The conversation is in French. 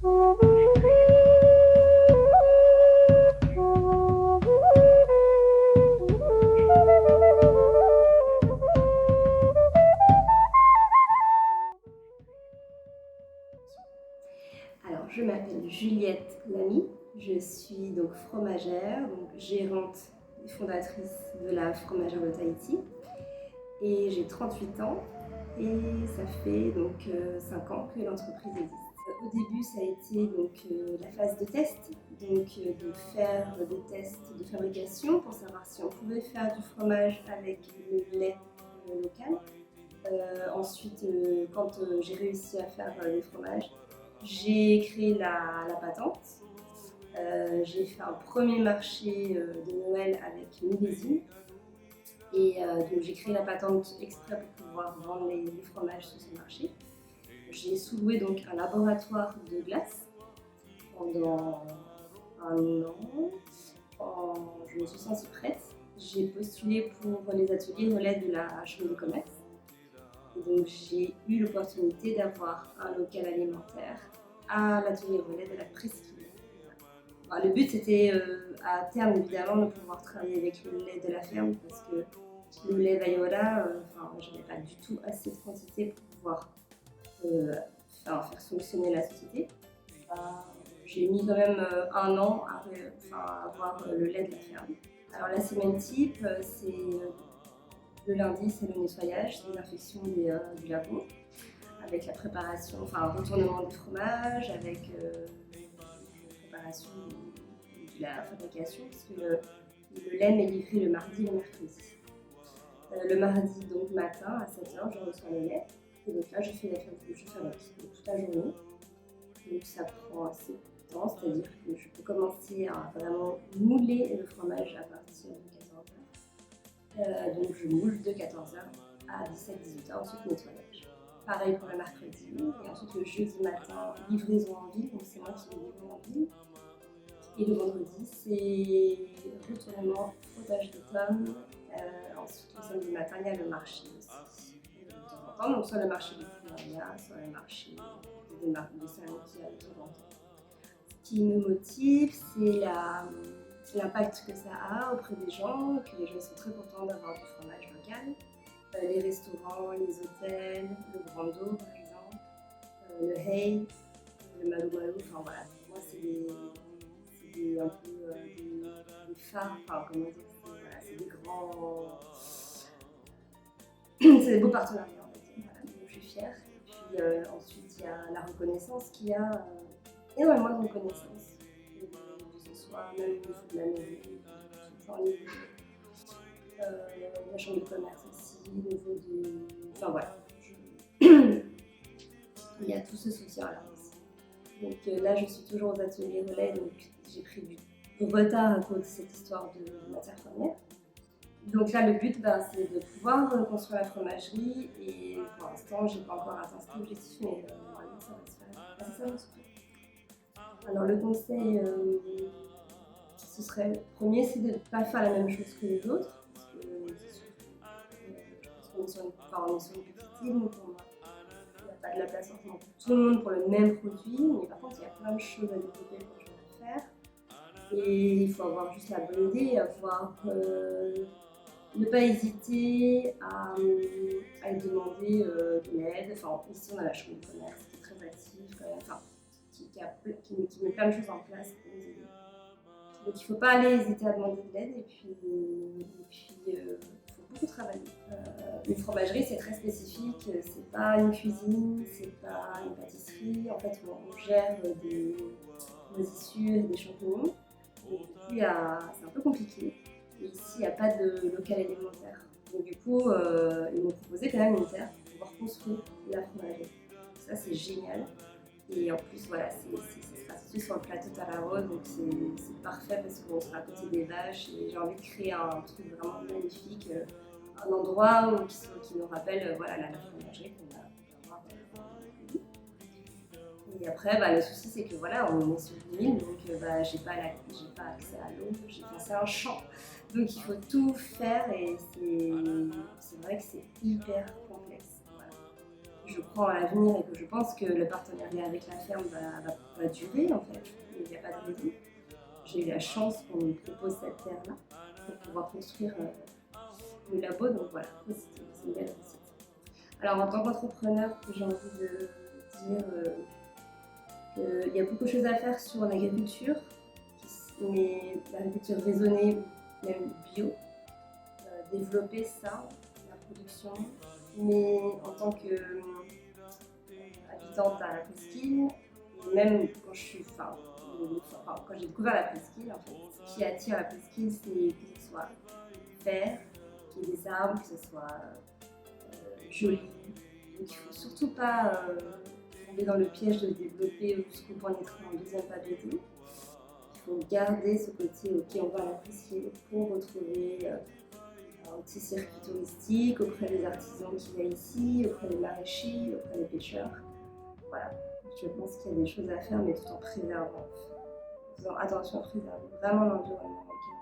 Alors, je m'appelle Juliette Lamy, je suis donc fromagère, donc gérante et fondatrice de la Fromagère de Tahiti, et j'ai 38 ans et ça fait donc 5 ans que l'entreprise existe. Au début, ça a été donc la phase de test, donc de faire des tests de fabrication pour savoir si on pouvait faire du fromage avec le lait local. Ensuite, quand j'ai réussi à faire les fromages, j'ai créé la patente. J'ai fait un premier marché de Noël avec millésime. Et donc j'ai créé la patente exprès pour pouvoir vendre les fromages sur ce marché. J'ai sous-loué donc un laboratoire de glace pendant un an. Je me suis sentie prête. J'ai postulé pour les ateliers relais de la Chambre de commerce. Et donc j'ai eu l'opportunité d'avoir un local alimentaire à l'atelier relais de la presqu'île. Le but c'était à terme évidemment de pouvoir travailler avec le lait de la ferme parce que le lait Vaillola, je n'avais pas du tout assez de quantité pour pouvoir faire fonctionner la société. J'ai mis quand même un an à avoir le lait de la ferme. Alors la semaine type, c'est le lundi, c'est le nettoyage, c'est l'infection du labo, avec la préparation, un retournement du fromage, avec la préparation de la fabrication, parce que le lait m'est livré le mardi et le mercredi. Le mardi, donc matin, à 7h, je reçois le lait. Et donc là, je fabrique toute la journée. Donc ça prend assez de temps, c'est-à-dire que je peux commencer à vraiment mouler le fromage à partir de 14h. Donc je moule de 14h à 17-18h, ensuite nettoyage. Pareil pour le mercredi, et ensuite le jeudi matin, livraison en ville, donc c'est moi qui livre en ville. Et le vendredi, c'est retournement, frottage de pommes. Ensuite, le samedi matin, il y a le marché aussi. De temps en temps, donc soit le marché de Poularnia, soit le marché des marques de salon qui a de temps en temps. Ce qui me motive, c'est l'impact que ça a auprès des gens, que les gens sont très contents d'avoir du fromage local. Les restaurants, les hôtels, le Brando par exemple, le Hey, le Malou Malou, voilà, pour moi c'est un peu des phares, comment dire, c'est des grands. C'est des beaux partenariats en fait. Voilà, donc je suis fière. Et puis ensuite, il y a la reconnaissance qui a énormément de reconnaissance, que ce soit même au niveau de la mairie, au niveau de la chambre de commerce aussi, au niveau de. Voilà. Il y a tout ce soutien-là aussi. Donc là, je suis toujours aux ateliers relais, donc j'ai pris du retard à cause de cette histoire de matière première. Donc là, le but, c'est de pouvoir construire la fromagerie et pour l'instant, je n'ai pas encore atteint cet objectif, mais normalement, ça va se faire incessamment sous peu. Alors le conseil, ce serait, premier, c'est de ne pas faire la même chose que les autres, parce que je pense qu'on est sur une petite île, donc il n'y a pas de la place forcément pour tout le monde pour le même produit, mais par contre, il y a plein de choses à développer pour que je vais faire. Et il faut avoir juste la bonne idée, ne pas hésiter à demander de l'aide. Ici, on a la chambre de commerce qui est très active, quand même, qui met plein de choses en place pour nous aider. Donc, il ne faut pas hésiter à demander de l'aide et puis il faut beaucoup travailler. Une fromagerie, c'est très spécifique, c'est pas une cuisine, c'est pas une pâtisserie. En fait, on gère des moisissures et des champignons. Et du coup, c'est un peu compliqué. Et ici, il n'y a pas de local alimentaire. Donc du coup, ils m'ont proposé quand même une terre pour pouvoir construire la fromagerie. Ça, c'est génial. Et en plus, voilà, ça sera situé sur le plateau Tararo, donc c'est parfait parce qu'on sera à côté des vaches. Et j'ai envie de créer un truc vraiment magnifique, un endroit qui nous rappelle la fromagerie qu'on va avoir. Et après, le souci, c'est que on est sur une île, donc j'ai pas accès à l'eau. C'est un champ, donc il faut tout faire et c'est vrai que c'est hyper complexe. Voilà. je crois en l'avenir et que je pense que le partenariat avec la ferme va durer en fait. Il n'y a pas de raison. J'ai eu la chance qu'on me propose cette terre-là pour pouvoir construire le labo, donc voilà, c'est une belle réussite. Alors en tant qu'entrepreneur, j'ai envie de dire qu'il y a beaucoup de choses à faire sur l'agriculture, mais l'agriculture raisonnée, même bio, développer ça, la production, mais en tant qu'habitante à la presqu'île, et même quand quand j'ai découvert la presqu'île, en fait, ce qui attire la presqu'île, c'est que ce soit vert, qu'il y ait des arbres, que ce soit joli. Donc il ne faut surtout pas tomber dans le piège de développer jusqu'au point d'être un deuxième pavillon. Il faut garder ce côté, ok, on va l'apprécier pour retrouver un petit circuit touristique auprès des artisans qui viennent ici, auprès des maraîchers, auprès des pêcheurs. Voilà, je pense qu'il y a des choses à faire, mais tout en préservant, en faisant attention à préserver vraiment l'environnement dans lequel